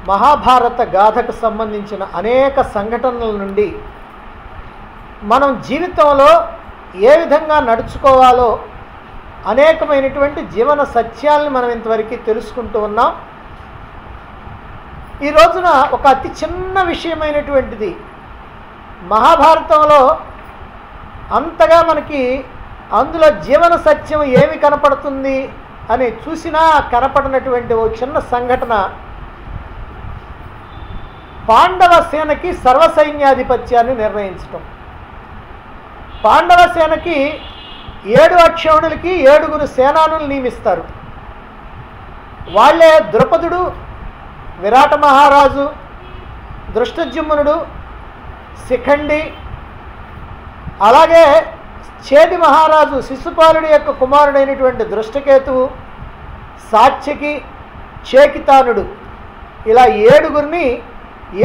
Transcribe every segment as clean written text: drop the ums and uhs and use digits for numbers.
మహాభారత గాథకు సంబంధించిన అనేక సంఘటనల నుండి మనం జీవితంలో ఏ విధంగా నడుచుకోవాలో అనేకమైనటువంటి జీవన సత్యాలను మనం ఇంతవరకు తెలుసుకుంటూ ఉన్నాం. ఈ రోజున ఒక అతి చిన్న విషయమైనటువంటిది మహాభారతంలో అంతగా మనకి అందులో జీవన సత్యం ఏమి కనపడుతుంది అని చూసినా కనపడినటువంటి ఓ చిన్న సంఘటన, పాండవ సేనకి సర్వసైన్యాధిపత్యాన్ని నిర్ణయించటం. పాండవ సేనకి 7 అక్షౌణులకి 7 సేనానులు నియమిస్తారు. వాళ్ళే ద్రుపదుడు, విరాట మహారాజు, దృష్టజుమ్నుడు, శిఖండి, అలాగే చేది మహారాజు శిశుపాలుడి యొక్క కుమారుడైనటువంటి దృష్టకేతువు, సాత్యకి, చేకితానుడు, ఇలా 7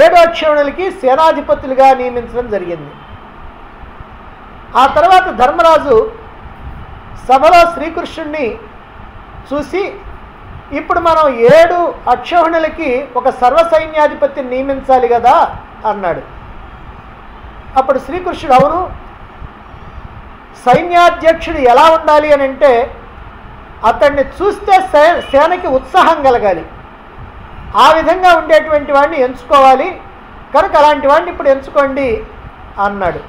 7 అక్షౌణులకి సేనాధిపతులుగా నియమించడం జరిగింది. ఆ తర్వాత ధర్మరాజు సభలో శ్రీకృష్ణుణ్ణి చూసి, ఇప్పుడు మనం 7 అక్షౌహిణులకి ఒక సర్వసైన్యాధిపతిని నియమించాలి కదా అన్నాడు. అప్పుడు శ్రీకృష్ణుడు, అవును, సైన్యాధ్యక్షుడు ఎలా ఉండాలి అని అంటే అతన్ని చూస్తే సేనకి ఉత్సాహం కలగాలి, ఆ విధంగా ఉండేటువంటి వాడిని ఎంచుకోవాలి, కనుక అలాంటి వాడిని ఇప్పుడు ఎంచుకోండి అన్నాడు.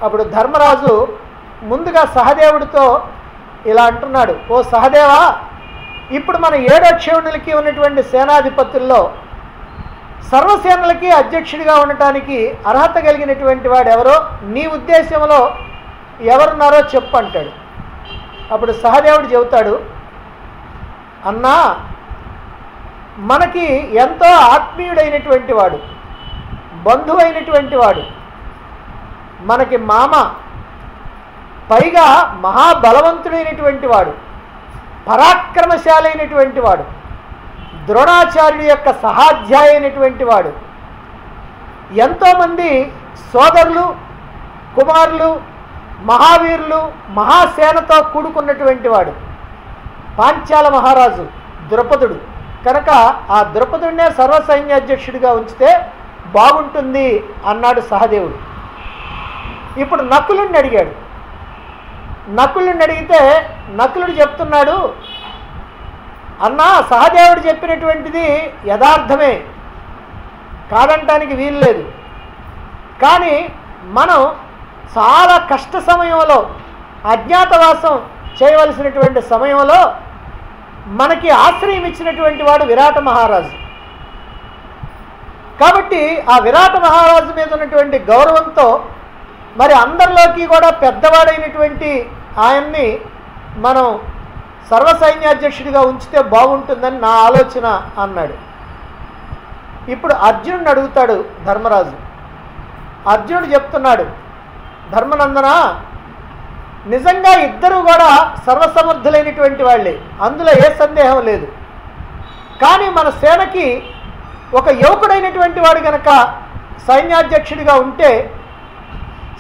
అప్పుడు ధర్మరాజు ముందుగా సహదేవుడితో ఇలా అంటున్నాడు, ఓ సహదేవా, ఇప్పుడు మన 7 అక్షౌహిణులకి ఉన్నటువంటి సేనాధిపతుల్లో సర్వసేనలకి అధ్యక్షుడిగా ఉండటానికి అర్హత కలిగినటువంటి వాడు ఎవరో నీ ఉద్దేశంలో ఎవరున్నారో చెప్పు అంటాడు. అప్పుడు సహదేవుడు చెబుతాడు, అన్నా, మనకి ఎంతో ఆత్మీయుడైనటువంటి వాడు, బంధువైనటువంటి వాడు, మనకి మామ, పైగా మహాబలవంతుడైనటువంటి వాడు, పరాక్రమశాలైనటువంటి వాడు, ద్రోణాచార్యుడి యొక్క సహాధ్యాయ అయినటువంటి వాడు, ఎంతోమంది సోదరులు, కుమారులు, మహావీరులు, మహాసేనతో కూడుకున్నటువంటి వాడు, పాంచాల మహారాజు ద్రుపదుడు, కనుక ఆ ద్రుపదుడినే సర్వసైన్యాధ్యక్షుడిగా ఉంచితే బాగుంటుంది అన్నాడు సహదేవుడు. ఇప్పుడు నకులుడిని అడిగాడు. నకులుడిని అడిగితే నకులుడు చెప్తున్నాడు, అన్నా, సహదేవుడు చెప్పినటువంటిది యథార్థమే, కాదంటానికి వీలు లేదు, కానీ మనం చాలా కష్ట సమయంలో, అజ్ఞాతవాసం చేయవలసినటువంటి సమయంలో మనకి ఆశ్రయం ఇచ్చినటువంటి వాడు విరాట మహారాజు. కాబట్టి ఆ విరాట మహారాజు మీద ఉన్నటువంటి గౌరవంతో మరి అందరిలోకి కూడా పెద్దవాడైనటువంటి ఆయన్ని మనం సర్వసైన్యాధ్యక్షుడిగా ఉంచితే బాగుంటుందని నా ఆలోచన అన్నాడు. ఇప్పుడు అర్జునుడిని అడుగుతాడు ధర్మరాజు. అర్జునుడు చెప్తున్నాడు, ధర్మనందన, నిజంగా ఇద్దరు కూడా సర్వసమర్థులైనటువంటి వాళ్ళే, అందులో ఏ సందేహం లేదు, కానీ మన సేనకి ఒక యువకుడైనటువంటి వాడు కనుక సైన్యాధ్యక్షుడిగా ఉంటే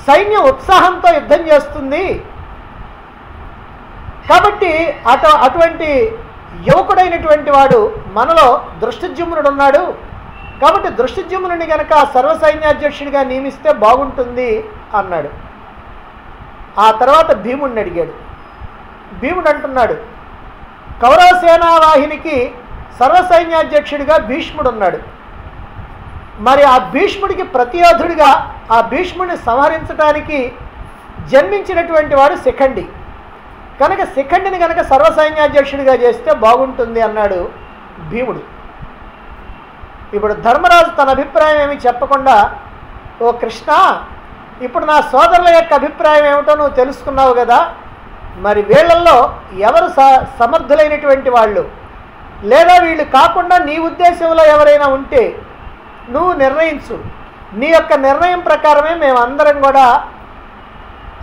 సైన్యం ఉత్సాహంతో యుద్ధం చేస్తుంది, కాబట్టి అటువంటి యువకుడైనటువంటి వాడు మనలో దృష్టజుమ్నుడు ఉన్నాడు, కాబట్టి దృష్టజుమ్నుని కనుక సర్వసైన్యాధ్యక్షుడిగా నియమిస్తే బాగుంటుంది అన్నాడు. ఆ తర్వాత భీముడిని అడిగాడు. భీముడు అంటున్నాడు, కౌరవ సేనావాహినికి సర్వసైన్యాధ్యక్షుడిగా భీష్ముడు ఉన్నాడు, మరి ఆ భీష్ముడికి ప్రతియోధుడిగా ఆ భీష్ముడిని సంహరించడానికి జన్మించినటువంటి వాడు శిఖండి, కనుక శిఖండిని కనుక సర్వసైన్యాధ్యక్షుడిగా చేస్తే బాగుంటుంది అన్నాడు భీముడు. ఇప్పుడు ధర్మరాజు తన అభిప్రాయం ఏమి చెప్పకుండా, ఓ కృష్ణ, ఇప్పుడు నా సోదరుల యొక్క అభిప్రాయం ఏమిటో నువ్వు తెలుసుకున్నావు కదా, మరి వీళ్ళల్లో ఎవరు సమర్థులైనటువంటి వాళ్ళు, లేదా వీళ్ళు కాకుండా నీ ఉద్దేశంలో ఎవరైనా ఉంటే నువ్వు నిర్ణయించు, నీ యొక్క నిర్ణయం ప్రకారమే మేమందరం కూడా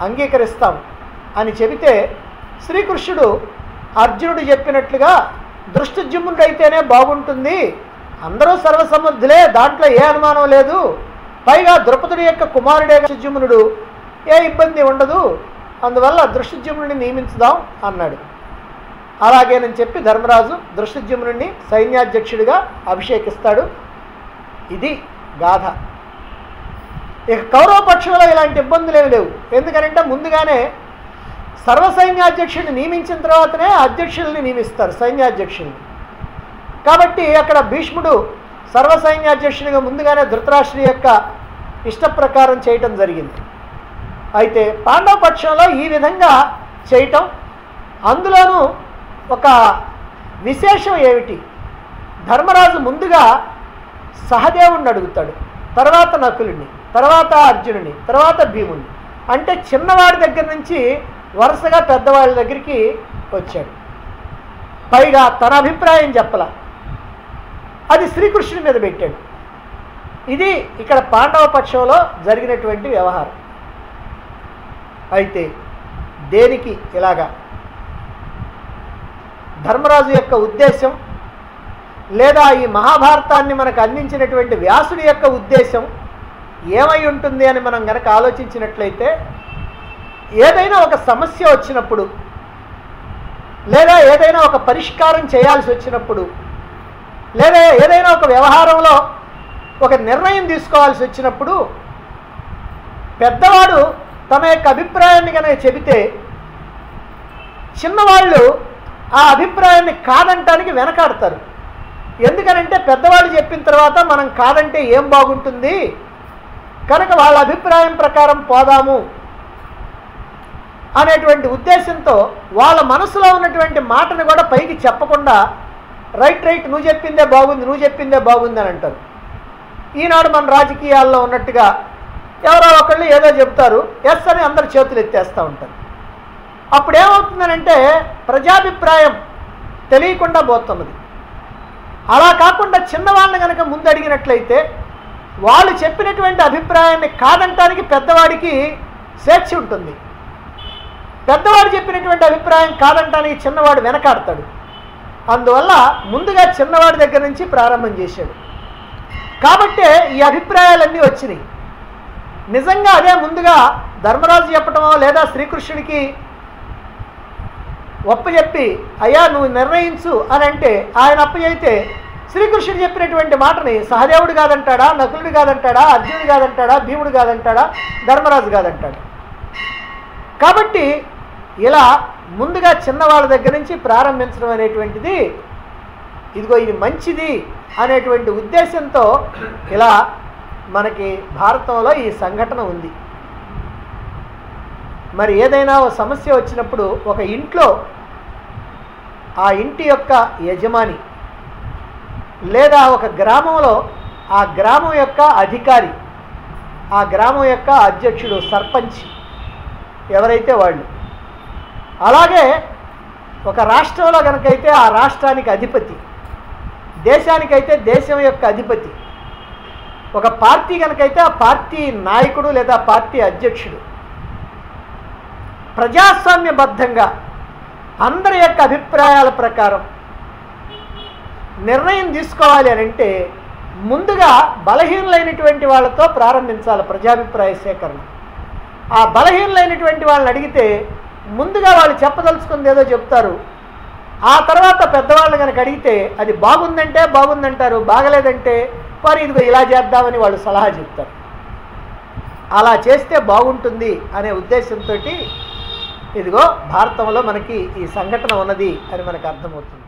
అంగీకరిస్తాం అని చెబితే శ్రీకృష్ణుడు అర్జునుడు చెప్పినట్లుగా దృష్టజుమ్నుడు అయితేనే బాగుంటుంది, అందరూ సర్వసమర్థులే, దాంట్లో ఏ అనుమానం లేదు, పైగా ద్రుపదుడి యొక్క కుమారుడే దృష్టజుమ్నుడు, ఏ ఇబ్బంది ఉండదు, అందువల్ల దృష్టజుమ్నుడిని నియమించుదాం అన్నాడు. అలాగేనని చెప్పి ధర్మరాజు దృష్టద్యుమ్నుడిని సైన్యాధ్యక్షుడిగా అభిషేకిస్తాడు. ఇది గాథ. ఇక కౌరవ పక్షంలో ఇలాంటి ఇబ్బందులు ఏమి లేవు. ఎందుకంటే ముందుగానే సర్వసైన్యాధ్యక్షుడిని నియమించిన తర్వాతనే అధ్యక్షుల్ని నియమిస్తారు, సైన్యాధ్యక్షుల్ని. కాబట్టి అక్కడ భీష్ముడు సర్వసైన్యాధ్యక్షుడిగా ముందుగానే ధృతరాష్ట్రుడి యొక్క ఇష్ట ప్రకారం చేయటం జరిగింది. అయితే పాండవ పక్షంలో ఈ విధంగా చేయటం, అందులోనూ ఒక విశేషం ఏమిటి, ధర్మరాజు ముందుగా సహదేవుణ్ణి అడుగుతాడు, తర్వాత నకులుడిని, తర్వాత అర్జునుడిని, తర్వాత భీముడిని. అంటే చిన్నవాడి దగ్గర నుంచి వరుసగా పెద్దవాళ్ళ దగ్గరికి వచ్చాడు. పైగా తన అభిప్రాయం చెప్పలా, అది శ్రీకృష్ణుడి మీద పెట్టాడు. ఇది ఇక్కడ పాండవ పక్షంలో జరిగినటువంటి వ్యవహారం. అయితే దేనికి ఇలాగా ధర్మరాజు యొక్క ఉద్దేశం, లేదా ఈ మహాభారతాన్ని మనకు అందించినటువంటి వ్యాసుడి యొక్క ఉద్దేశం ఏమై ఉంటుంది అని మనం కనుక ఆలోచించినట్లయితే, ఏదైనా ఒక సమస్య వచ్చినప్పుడు, లేదా ఏదైనా ఒక పరిష్కారం చేయాల్సి వచ్చినప్పుడు, లేదా ఏదైనా ఒక వ్యవహారంలో ఒక నిర్ణయం తీసుకోవాల్సి వచ్చినప్పుడు పెద్దవాడు తన యొక్క అభిప్రాయాన్ని కనుక చెబితే చిన్నవాళ్ళు ఆ అభిప్రాయాన్ని కాదంటానికి వెనకాడతారు. ఎందుకనంటే పెద్దవాళ్ళు చెప్పిన తర్వాత మనం కాదంటే ఏం బాగుంటుంది, కనుక వాళ్ళ అభిప్రాయం ప్రకారం పోదాము అనేటువంటి ఉద్దేశంతో వాళ్ళ మనసులో ఉన్నటువంటి మాటను కూడా పైకి చెప్పకుండా రైట్ రైట్ నువ్వు చెప్పిందే బాగుంది, నువ్వు చెప్పిందే బాగుంది అని అంటారు. ఈనాడు మన రాజకీయాల్లో ఉన్నట్టుగా ఎవరో ఒకళ్ళు ఏదో చెప్తారు, ఎస్ అని అందరు చేతులు ఎత్తేస్తూ ఉంటారు. అప్పుడు ఏమవుతుందనంటే ప్రజాభిప్రాయం తెలియకుండా పోతున్నది. అలా కాకుండా చిన్నవాళ్ళని కనుక ముందు అడిగినట్లయితే వాళ్ళు చెప్పినటువంటి అభిప్రాయాన్ని కాదంటానికి పెద్దవాడికి స్వేచ్ఛ ఉంటుంది. పెద్దవాడు చెప్పినటువంటి అభిప్రాయం కాదంటానికి చిన్నవాడు వెనకాడతాడు. అందువల్ల ముందుగా చిన్నవాడి దగ్గర నుంచి ప్రారంభం చేశాడు. కాబట్టే ఈ అభిప్రాయాలన్నీ వచ్చినాయి. నిజంగా అదే ముందుగా ధర్మరాజు చెప్పటమో లేదా శ్రీకృష్ణుడికి ఒప్పచెప్పి అయ్యా నువ్వు నిర్ణయించు అని అంటే ఆయన అప్పచెప్తే శ్రీకృష్ణుడు చెప్పినటువంటి మాటని సహదేవుడు కాదంటాడా, నకులుడు కాదంటాడా, అర్జునుడు కాదంటాడా, భీముడు కాదంటాడా, ధర్మరాజు కాదంటాడా. కాబట్టి ఇలా ముందుగా చిన్నవాళ్ళ దగ్గర నుంచి ప్రారంభించడం అనేటువంటిది ఇదిగో ఇది మంచిది అనేటువంటి ఉద్దేశంతో ఇలా మనకి భారతంలో ఈ సంఘటన ఉంది. మరి ఏదైనా ఒక సమస్య వచ్చినప్పుడు ఒక ఇంట్లో ఆ ఇంటి యొక్క యజమాని లేదా ఒక గ్రామంలో ఆ గ్రామం యొక్క అధికారి, ఆ గ్రామం యొక్క అధ్యక్షుడు, సర్పంచ్ ఎవరైతే వాళ్ళు, అలాగే ఒక రాష్ట్రంలో కనుకైతే ఆ రాష్ట్రానికి అధిపతి, దేశానికైతే దేశం యొక్క అధిపతి, ఒక పార్టీ కనుకైతే ఆ పార్టీ నాయకుడు లేదా పార్టీ అధ్యక్షుడు, ప్రజాస్వామ్యబద్ధంగా అందరి యొక్క అభిప్రాయాల ప్రకారం నిర్ణయం తీసుకోవాలి అని అంటే ముందుగా బలహీనులైనటువంటి వాళ్ళతో ప్రారంభించాలి ప్రజాభిప్రాయ సేకరణ. ఆ బలహీనులైనటువంటి వాళ్ళని అడిగితే ముందుగా వాళ్ళు చెప్పదలుచుకుంది ఏదో చెప్తారు. ఆ తర్వాత పెద్దవాళ్ళని కనుక అడిగితే అది బాగుందంటే బాగుందంటారు, బాగలేదంటే మరి ఇదిగో ఇలా చేద్దామని వాళ్ళు సలహా చెప్తారు. అలా చేస్తే బాగుంటుంది అనే ఉద్దేశంతో ఇదిగో భారతంలో మనకి ఈ సంఘటన ఉన్నది అని మనకు అర్థమవుతుంది.